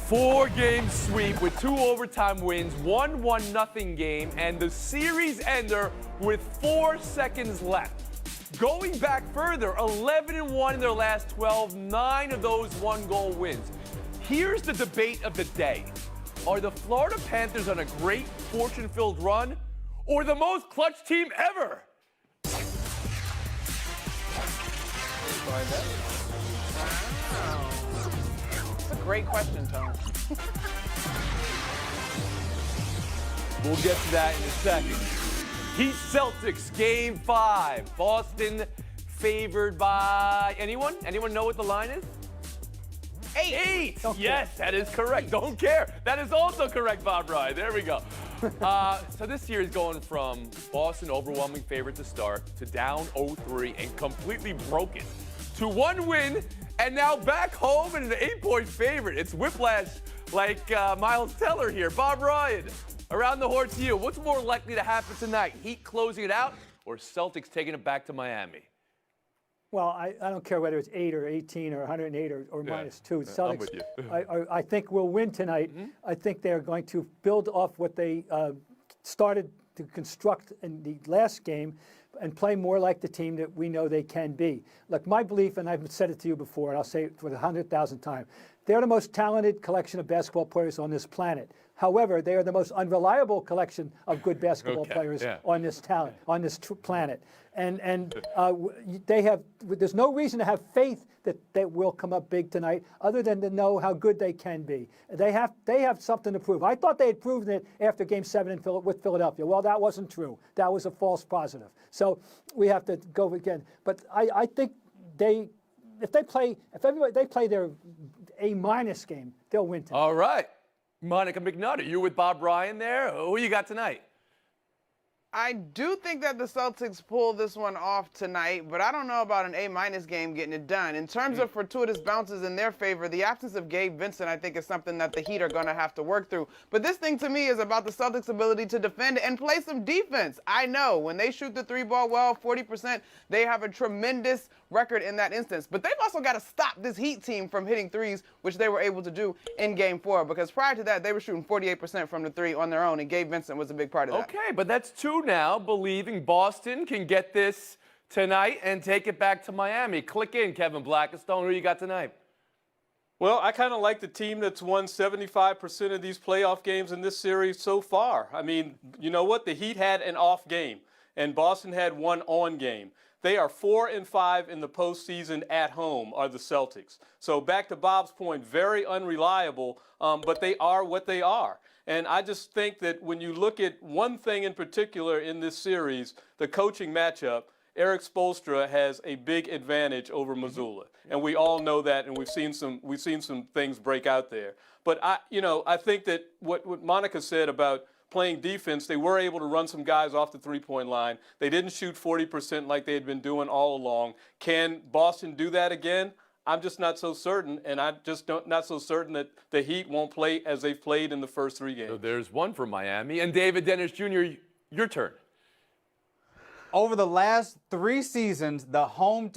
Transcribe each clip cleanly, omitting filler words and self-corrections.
Four-game sweep with 2 overtime wins, 1-1-0 game, and the series ender with 4 seconds left. Going back further, 11-1 in their last 12, 9 of those one-goal wins. Here's the debate of the day. Are the Florida Panthers on a great fortune-filled run or the most clutch team ever? That's a great question, Tony. We'll get to that in a second. Heat Celtics, Game 5. Boston favored by anyone? Anyone know what the line is? 8. Yes, that is correct. Don't care. That is also correct, Bob Ryan. There we go. So this year is going from Boston overwhelming favorite to start to down 0-3 and completely broken to 1 win and now back home and an 8-point favorite. It's whiplash like Miles Teller here. Bob Ryan, around the horn to you. What's more likely to happen tonight? Heat closing it out or Celtics taking it back to Miami? Well, I don't care whether it's 8 or 18 or 108 or minus 2. Celtics, I'm with you. I think will win tonight. Mm-hmm. I think they're going to build off what they started to construct in the last game and play more like the team that we know they can be. Look, my belief, and I've said it to you before, and I'll say it for the 100,000th time, they're the most talented collection of basketball players on this planet. However, they are the most unreliable collection of good basketball players on this planet. And they have. There's no reason to have faith that they will come up big tonight, other than to know how good they can be. They have something to prove. I thought they had proven it after Game 7 with Philadelphia. Well, that wasn't true. That was a false positive. So we have to go again. But I think if they play their A- game, they'll win tonight. All right. Monica McNutt, you with Bob Ryan there? Who you got tonight? I do think that the Celtics pull this one off tonight, but I don't know about an A- game getting it done. In terms of fortuitous bounces in their favor, the absence of Gabe Vincent, I think, is something that the Heat are going to have to work through. But this thing, to me, is about the Celtics' ability to defend and play some defense. I know when they shoot the 3-ball well, 40%, they have a tremendous record in that instance. But they've also got to stop this Heat team from hitting threes, which they were able to do in Game 4, because prior to that, they were shooting 48% from the 3 on their own, and Gabe Vincent was a big part of that. Okay, but that's 2 now, believing Boston can get this tonight and take it back to Miami. Click in, Kevin Blackistone. Who you got tonight? Well, I kind of like the team that's won 75% of these playoff games in this series so far. I mean, you know what? The Heat had an off game, and Boston had one on game. They are 4-5 in the postseason at home, are the Celtics. So back to Bob's point, very unreliable, but they are what they are. And I just think that when you look at one thing in particular in this series, the coaching matchup, Eric Spoelstra has a big advantage over Missoula, and we all know that, and we've seen some things break out there. But I think that what Monica said about playing defense, they were able to run some guys off the three-point line. They didn't shoot 40% like they had been doing all along. Can Boston do that again? I'm just not so certain, and I'm just not so certain that the Heat won't play as they've played in the first 3 games. So there's one for Miami. And David Dennis Jr., your turn. Over the last 3 seasons, the home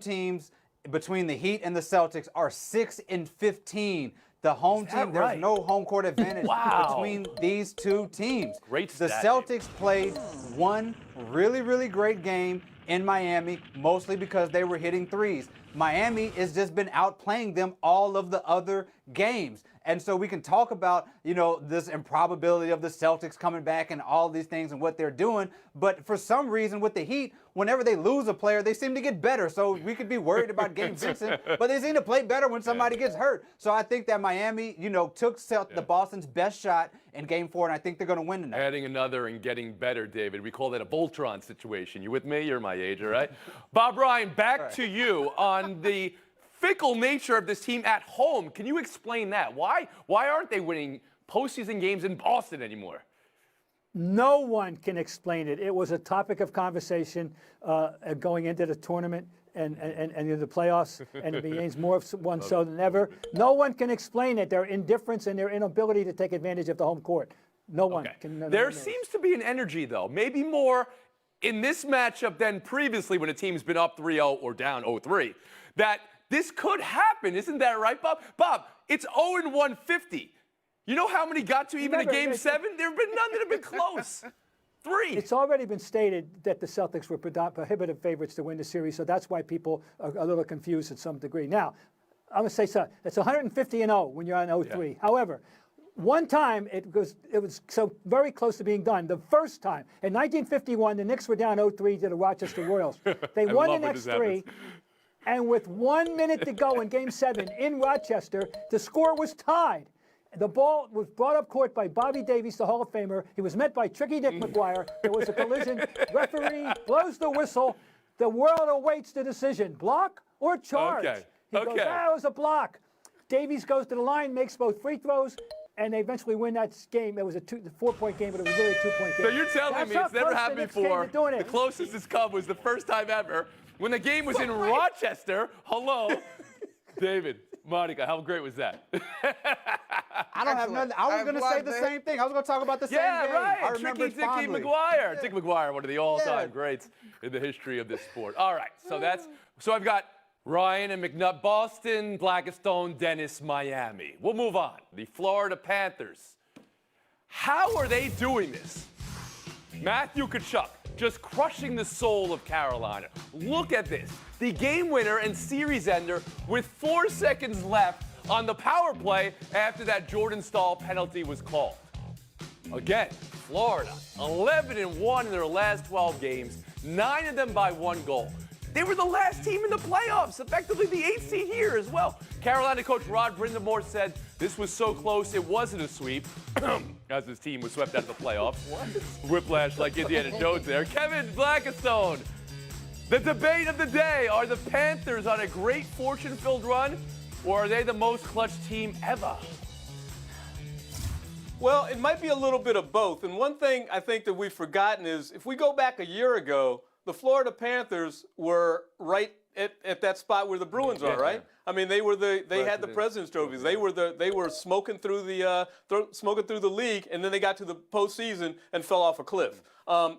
teams between the Heat and the Celtics are 6-15. The home team, right? There's no home court advantage between these 2 teams. Great The stat, Celtics played one really, really great game in Miami, mostly because they were hitting threes. Miami has just been outplaying them all of the other games. And so we can talk about, this improbability of the Celtics coming back and all these things and what they're doing. But for some reason with the Heat, whenever they lose a player, they seem to get better. So we could be worried about Gabe Vincent, but they seem to play better when somebody gets hurt. So I think that Miami, took the Boston's best shot in Game 4, and I think they're going to win tonight. Adding another and getting better, David. We call that a Voltron situation. You with me? You're my age, all right? Bob Ryan, back to you on the fickle nature of this team at home. Can you explain that? Why aren't they winning postseason games in Boston anymore? No one can explain it. It was a topic of conversation going into the tournament and the playoffs, and it means more one so than ever. No one can explain it. Their indifference and their inability to take advantage of the home court. No one can. There seems to be an energy, though, maybe more in this matchup than previously when a team's been up 3-0 or down 0-3, that this could happen. Isn't that right, Bob? Bob, it's 0-150. You know how many got to even a Game 7? There have been none that have been close. 3. It's already been stated that the Celtics were prohibitive favorites to win the series, so that's why people are a little confused to some degree. Now, I'm going to say something. It's 150-0 when you're on 0-3. Yeah. However, one time it was so very close to being done. The first time in 1951, the Knicks were down 0-3 to the Rochester Royals. They won the next 3, and with 1 minute to go in Game 7 in Rochester, the score was tied. The ball was brought up court by Bobby Davies, the Hall of Famer. He was met by Tricky Dick McGuire. There was a collision. Referee blows the whistle. The world awaits the decision: block or charge. Okay. He goes, it was a block. Davies goes to the line, makes both free throws, and they eventually win that game. It was a 4-point game, but it was really a 2-point game. So you're telling me it's never happened before. The closest it's come was the first time ever when the game was in Rochester. Hello, David, Monica, how great was that? I don't have nothing. I was going to say the same thing. I was going to talk about the same game. Yeah, right. I remember Tricky Dicky McGuire. Dick McGuire, one of the all-time greats in the history of this sport. All right, so I've got Ryan and McNutt, Boston, Blackistone, Dennis, Miami. We'll move on. The Florida Panthers. How are they doing this? Matthew Tkachuk just crushing the soul of Carolina. Look at this. The game winner and series ender with 4 seconds left on the power play after that Jordan Staal penalty was called. Again, Florida, 11-1 in their last 12 games, 9 of them by 1 goal. They were the last team in the playoffs, effectively the 8th seed here as well. Carolina coach Rod Brindamore said this was so close it wasn't a sweep, as his team was swept out of the playoffs. Whiplash like Indiana Jones there. Kevin Blackistone, the debate of the day, are the Panthers on a great fortune-filled run, or are they the most clutch team ever? Well, it might be a little bit of both. And one thing I think that we've forgotten is if we go back a year ago, the Florida Panthers were right at that spot where the Bruins are, right? I mean, they had the President's trophies. They were smoking through the league, and then they got to the postseason and fell off a cliff.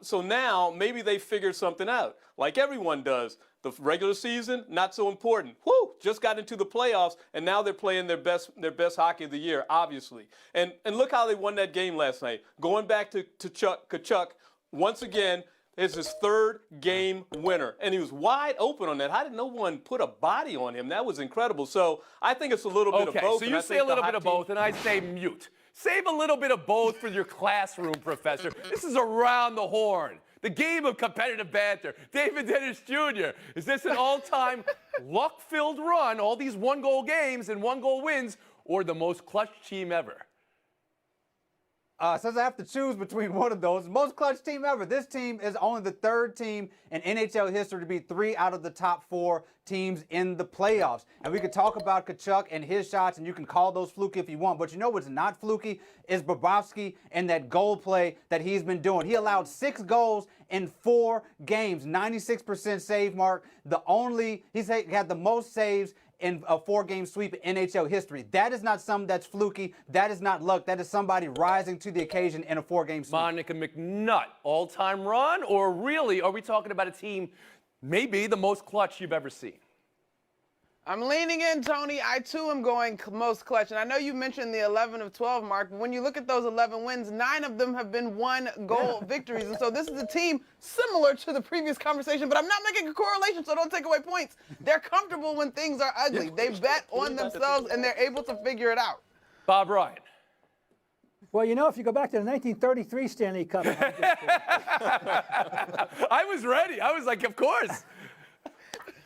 So now maybe they figured something out, like everyone does. The regular season, not so important. Just got into the playoffs, and now they're playing their best hockey of the year, obviously. And look how they won that game last night. Going back to Tkachuk, once again, it's his 3rd game winner, and he was wide open on that. How did no one put a body on him? That was incredible. So I think it's a little bit of both. So you say a little bit of both, and I say mute. Save a little bit of both for your classroom, professor. This is around the horn. The game of competitive banter. David Dennis Jr., is this an all-time luck-filled run, all these 1-goal games and 1-goal wins, or the most clutch team ever? Since I have to choose between one of those, most clutch team ever. This team is only the 3rd team in NHL history to be 3 out of the top 4 teams in the playoffs. And we could talk about Tkachuk and his shots, and you can call those fluky if you want. But you know what's not fluky is Bobrovsky and that goal play that he's been doing. He allowed 6 goals in 4 games, 96% save mark. He's had the most saves in a 4-game sweep in NHL history. That is not something that's fluky. That is not luck. That is somebody rising to the occasion in a 4-game sweep. Monica McNutt, all-time run? Or really, are we talking about a team maybe the most clutch you've ever seen? I'm leaning in, Tony. I, too, am going most clutch. And I know you mentioned the 11 of 12 mark, but when you look at those 11 wins, 9 of them have been 1-goal victories. And so this is a team similar to the previous conversation, but I'm not making a correlation, so don't take away points. They're comfortable when things are ugly. They bet on themselves, and they're able to figure it out. Bob Ryan. Well, you know, if you go back to the 1933 Stanley Cup. I was ready. I was like, of course.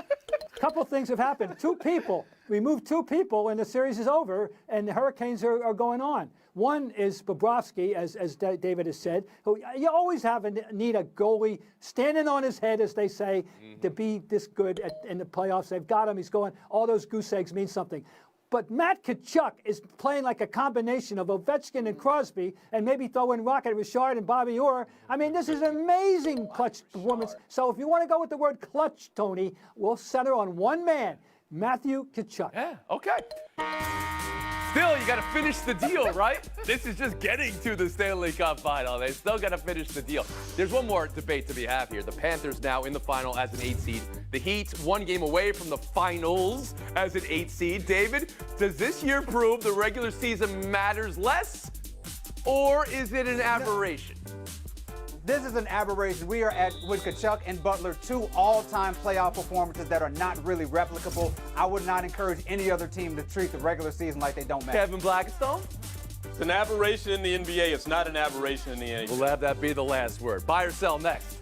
A couple things have happened. 2 people. We moved 2 people, and the series is over, and the Hurricanes are going on. One is Bobrovsky, as David has said, who you always need a goalie standing on his head, as they say, to be this good in the playoffs. They've got him. He's going. All those goose eggs mean something. But Matt Tkachuk is playing like a combination of Ovechkin and Crosby, and maybe throw in Rocket Richard and Bobby Orr. I mean, this is an amazing clutch performance. So if you want to go with the word clutch, Tony, we'll center on one man, Matthew Tkachuk. Yeah, okay. Still, you got to finish the deal, right? This is just getting to the Stanley Cup final. They still got to finish the deal. There's one more debate to be had here. The Panthers now in the final as an 8 seed. The Heat 1 game away from the finals as an 8 seed. David, does this year prove the regular season matters less, or is it an aberration? This is an aberration. We are at, with Kachuk and Butler, 2 all-time playoff performances that are not really replicable. I would not encourage any other team to treat the regular season like they don't matter. Kevin Blackstone? It's an aberration in the NBA. It's not an aberration in the NHL. We'll have that be the last word. Buy or sell next.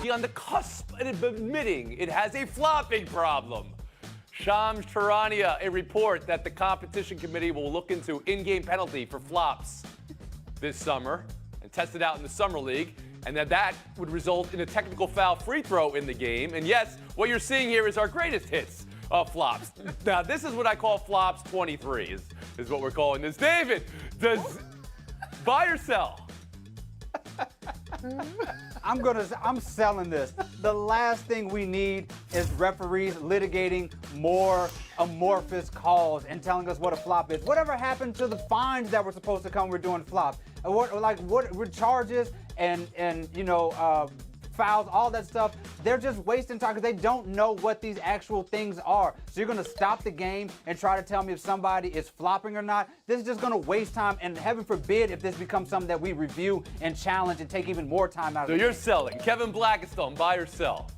On the cusp of admitting it has a flopping problem. Shams Charania, a report that the competition committee will look into in-game penalty for flops this summer and test it out in the summer league, and that would result in a technical foul free throw in the game. And yes, what you're seeing here is our greatest hits of flops. Now, this is what I call flops 23 is what we're calling this. David, does buy or sell? I'm selling this. The last thing we need is referees litigating more amorphous calls and telling us what a flop is. Whatever happened to the fines that were supposed to come when we're doing flops? And what were charges and fouls, all that stuff? They're just wasting time because they don't know what these actual things are. So you're going to stop the game and try to tell me if somebody is flopping or not? This is just going to waste time, and heaven forbid if this becomes something that we review and challenge and take even more time out of So the you're game. selling. Kevin Blackstone, buy or sell?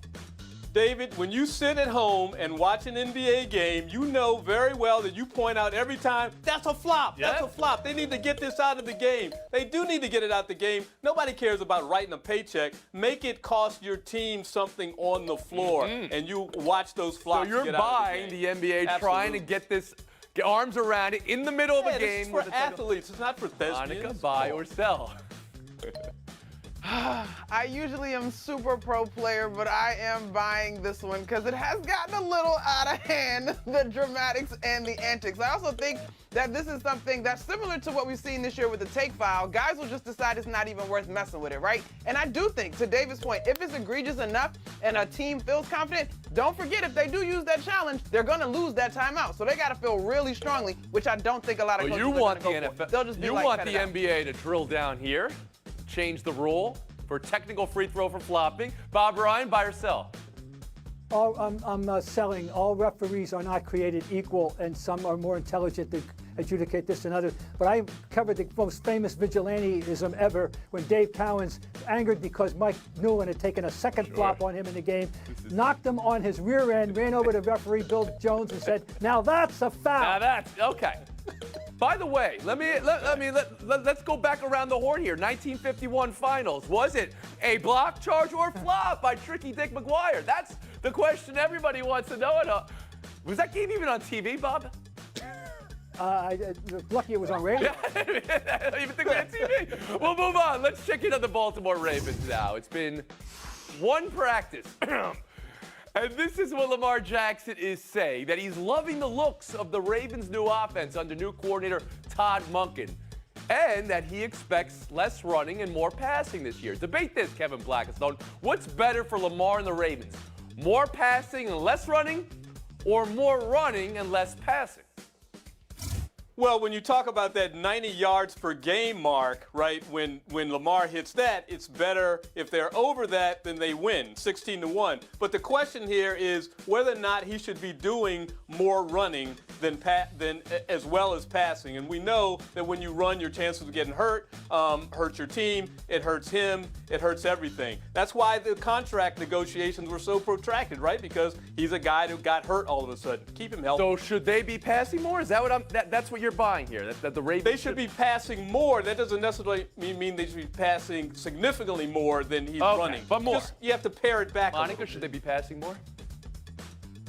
David, when you sit at home and watch an NBA game, you know very well that you point out every time, that's a flop, that's a flop. They need to get this out of the game. They do need to get it out of the game. Nobody cares about writing a paycheck. Make it cost your team something on the floor, and you watch those flops So you're get out buying of the the game. NBA trying to get this arms around it in the middle of a This game. is for athletes. It's not for thespians. Monica, buy or sell? I usually am super pro player, but I am buying this one because it has gotten a little out of hand, the dramatics and the antics. I also think that this is something that's similar to what we've seen this year with the take foul. Guys will just decide it's not even worth messing with it, right? And I do think, to David's point, if it's egregious enough and a team feels confident, don't forget if they do use that challenge, they're going to lose that timeout. So they got to feel really strongly, which I don't think a lot of coaches You are want the gonna go for. NFL. They'll just be You like, want cut the it out. NBA to drill down here, change the rule for technical free throw for flopping. Bob Ryan, buy or sell? I'm selling. All referees are not created equal, and some are more intelligent to adjudicate this than others. But I covered the most famous vigilantism ever when Dave Cowens, angered because Mike Newland had taken a second flop on him in the game, knocked him on his rear end, ran over to referee Bill Jones and said, "Now that's a foul." Now that's okay. By the way, let's go back around the horn here. 1951 finals. Was it a block charge or flop by Tricky Dick McGuire? That's the question everybody wants to know. Was that game even on TV, Bob? Lucky it was on radio. I don't even think we had TV. We'll move on. Let's check in on the Baltimore Ravens now. It's been one practice. And this is what Lamar Jackson is saying, that he's loving the looks of the Ravens' new offense under new coordinator Todd Monken, and that he expects less running and more passing this year. Debate this, Kevin Blackstone. What's better for Lamar and the Ravens? More passing and less running, or more running and less passing? Well, when you talk about that 90 yards per game mark, right, when Lamar hits that, it's better if they're over that, then they win, 16-1. But the question here is whether or not he should be doing more running than as well as passing. And we know that when you run, your chances of getting hurt hurts your team, it hurts him, it hurts everything. That's why the contract negotiations were so protracted, right? Because he's a guy who got hurt all of a sudden. Keep him healthy. So should they be passing more? Is that what that's what you're buying here? That the Ravens They should be passing more. That doesn't necessarily mean they should be passing significantly more than he's running. But more. You have to pare it back. Monica, should they be passing more?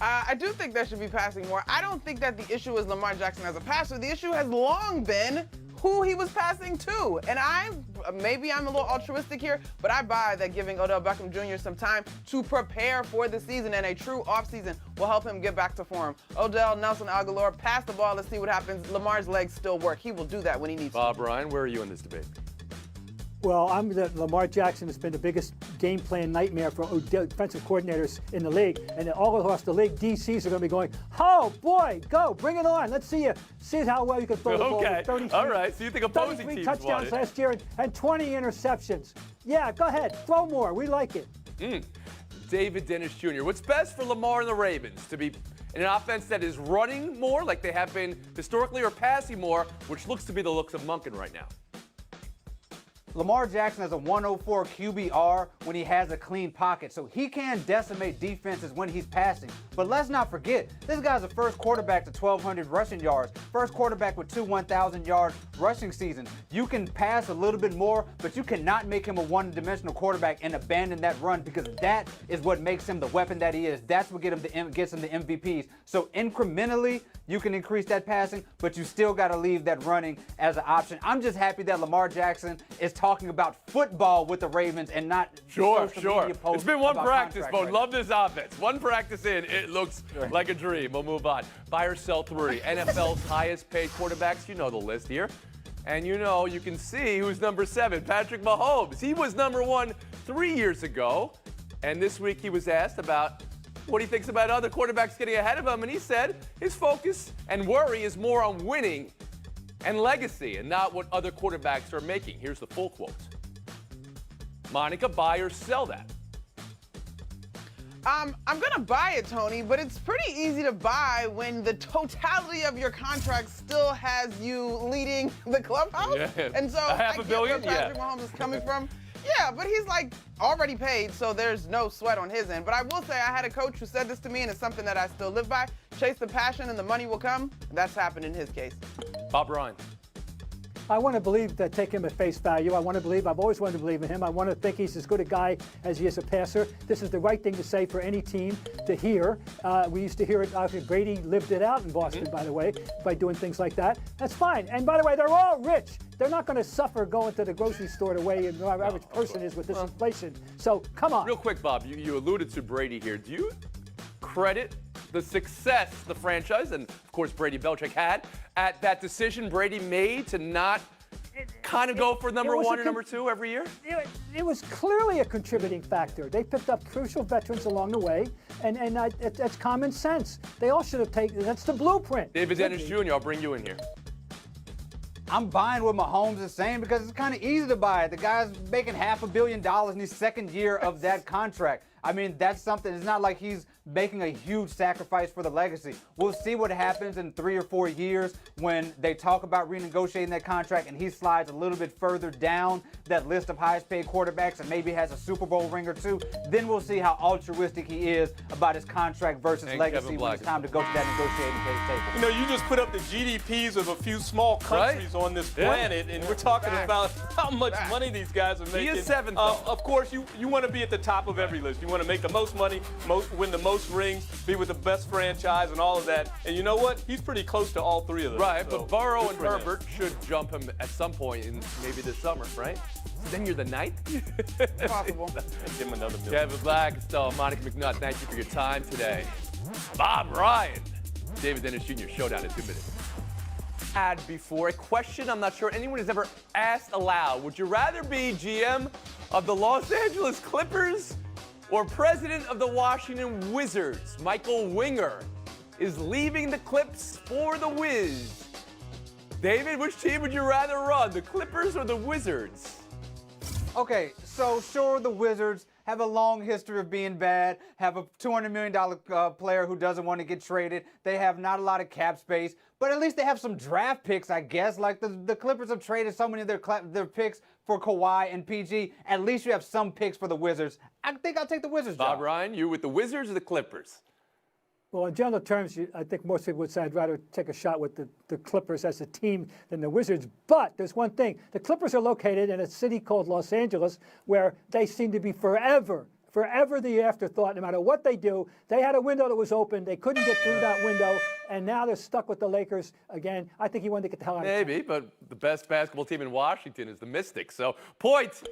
I do think they should be passing more. I don't think that the issue is Lamar Jackson as a passer. The issue has long been who he was passing to. And maybe I'm a little altruistic here, but I buy that giving Odell Beckham Jr. some time to prepare for the season and a true offseason will help him get back to form. Odell, Nelson Aguilar, pass the ball, let's see what happens. Lamar's legs still work. He will do that when he needs to. Bob Ryan, where are you in this debate? Well, Lamar Jackson has been the biggest game plan nightmare for defensive coordinators in the league. And all across the league, DCs are going to be going, oh, boy, go, bring it on. Let's see how well you can throw the ball. Okay, 33, all right. So you think opposing 33 teams touchdowns want it. last year and 20 interceptions. Yeah, go ahead. Throw more. We like it. David Dennis Jr. What's best for Lamar and the Ravens? To be in an offense that is running more like they have been historically, or passing more, which looks to be the looks of Monken right now? Lamar Jackson has a 104 QBR when he has a clean pocket, so he can decimate defenses when he's passing. But let's not forget, this guy's the first quarterback to 1,200 rushing yards, first quarterback with 2 1,000-yard rushing seasons. You can pass a little bit more, but you cannot make him a one-dimensional quarterback and abandon that run, because that is what makes him the weapon that he is. That's what gets him the MVPs. So incrementally, you can increase that passing, but you still got to leave that running as an option. I'm just happy that Lamar Jackson is talking about football with the Ravens and not Sure. social media posts. It's been one about practice, contracts but love this offense. One practice in, it looks like a dream. We'll move on. Buy or sell 3. NFL's highest paid quarterbacks. You know the list here. And you can see who's number 7, Patrick Mahomes. He was number 1 3 years ago. And this week he was asked about what he thinks about other quarterbacks getting ahead of him. And he said his focus and worry is more on winning and legacy and not what other quarterbacks are making. Here's the full quote. Monica, buy or sell that? I'm going to buy it, Tony, but it's pretty easy to buy when the totality of your contract still has you leading the clubhouse. Yeah. And so $500 I get million? where Patrick Yeah. Mahomes is coming from. Yeah, but he's like already paid, so there's no sweat on his end. But I will say I had a coach who said this to me, and it's something that I still live by. Chase the passion and the money will come. That's happened in his case. Bob Ryan. I want to believe that, take him at face value. I've always wanted to believe in him. I want to think he's as good a guy as he is a passer. This is the right thing to say for any team to hear. We used to hear it. Brady lived it out in Boston, by the way, by doing things like that. That's fine. And by the way, they're all rich. They're not going to suffer going to the grocery store the way an average person is with this inflation. So come on. Real quick, Bob, you alluded to Brady here. Do you credit the success the franchise, and of course Brady Belichick had, at that decision Brady made to not kind of go for number 1 and number 2 every year? It was clearly a contributing factor. They picked up crucial veterans along the way, and that's common sense. They all should have taken. That's the blueprint. David Dennis Jr., I'll bring you in here. I'm buying what Mahomes is saying because it's kind of easy to buy it. The guy's making $500 million in his second year of that contract. I mean, that's something. It's not like he's making a huge sacrifice for the legacy. We'll see what happens in 3 or 4 years when they talk about renegotiating that contract and he slides a little bit further down that list of highest paid quarterbacks and maybe has a Super Bowl ring or 2. Then we'll see how altruistic he is about his contract versus And legacy when it's time to go to that negotiating table. You just put up the GDPs of a few small countries on this planet, and we're talking about how much money these guys are making. He is 7th. Of course, you want to be at the top of every list. You want to make the most money, win the most rings, be with the best franchise, and all of that. And you know what? He's pretty close to all 3 of them. Right, so but Burrow good and for him. Herbert should jump him at some point in maybe this summer, right? Then you're the 9th? Possible. Give him another $1 million. Kevin Blackstone, Monica McNutt, thank you for your time today. Bob Ryan, David Dennis Jr., showdown in 2 minutes. Had before a question I'm not sure anyone has ever asked aloud. Would you rather be GM of the Los Angeles Clippers or president of the Washington Wizards? Michael Winger is leaving the Clips for the Wiz. David, which team would you rather run, the Clippers or the Wizards? Okay, so sure, the Wizards have a long history of being bad, have a $200 million player who doesn't want to get traded. They have not a lot of cap space, but at least they have some draft picks, I guess. Like the Clippers have traded so many of their picks for Kawhi and PG. At least you have some picks for the Wizards. I think I'll take the Wizards Bob job. Ryan, you with the Wizards or the Clippers? Well, in general terms, I think most people would say I'd rather take a shot with the Clippers as a team than the Wizards. But there's one thing. The Clippers are located in a city called Los Angeles where they seem to be forever the afterthought. No matter what they do, they had a window that was open. They couldn't get through that window, and now they're stuck with the Lakers again. I think he wanted to get the hell out of town. Maybe, but the best basketball team in Washington is the Mystics. So, point.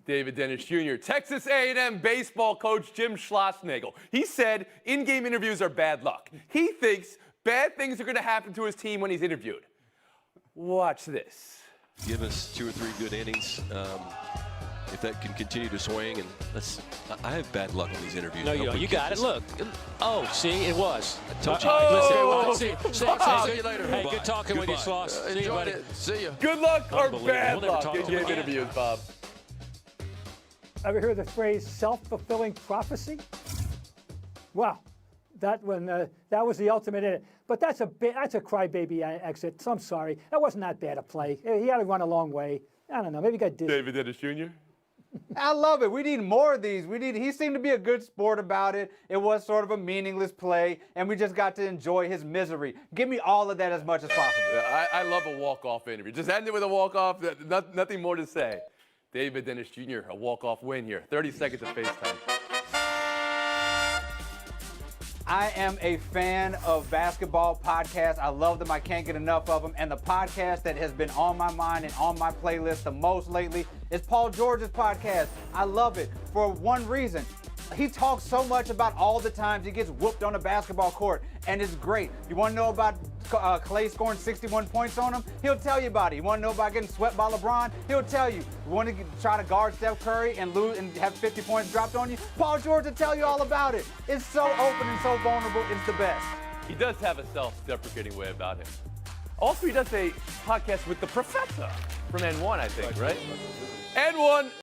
David Dennis Jr., Texas A&M baseball coach Jim Schlossnagle. He said in-game interviews are bad luck. He thinks bad things are going to happen to his team when he's interviewed. Watch this. give us 2 or 3 good innings. If that can continue to swing, and I have bad luck in these interviews. No, you don't. You got it. Look. Oh, see, it was. Told you. Listen. See you later. Hey, Bye. good talking with you, Goodbye. Sloss. See you, Enjoyed buddy. it. See ya. Good luck or Unbelievable. bad We'll never luck talk in to him game again. interviews, Bob? Ever heard the phrase self-fulfilling prophecy? Wow, that was the ultimate in it. But that's a crybaby exit. So I'm sorry, that wasn't that bad a play. He had to run a long way. I don't know, maybe he got dizzy. David Dennis Jr. I love it. We need more of these. He seemed to be a good sport about it. It was sort of a meaningless play, and we just got to enjoy his misery. Give me all of that as much as possible. Yeah, I love a walk-off interview. Just end it with a walk-off. Nothing more to say. David Dennis Jr., a walk-off win here. 30 seconds of FaceTime. I am a fan of basketball podcasts. I love them. I can't get enough of them. And the podcast that has been on my mind and on my playlist the most lately is Paul George's podcast. I love it for one reason. He talks so much about all the times he gets whooped on a basketball court, and it's great. You want to know about Clay scoring 61 points on him? He'll tell you about it. You want to know about getting swept by LeBron? He'll tell you. You want to try to guard Steph Curry and lose and have 50 points dropped on you? Paul George will tell you all about it. It's so open and so vulnerable. It's the best. He does have a self-deprecating way about him. Also, he does a podcast with the professor from N1, I think, right? N1.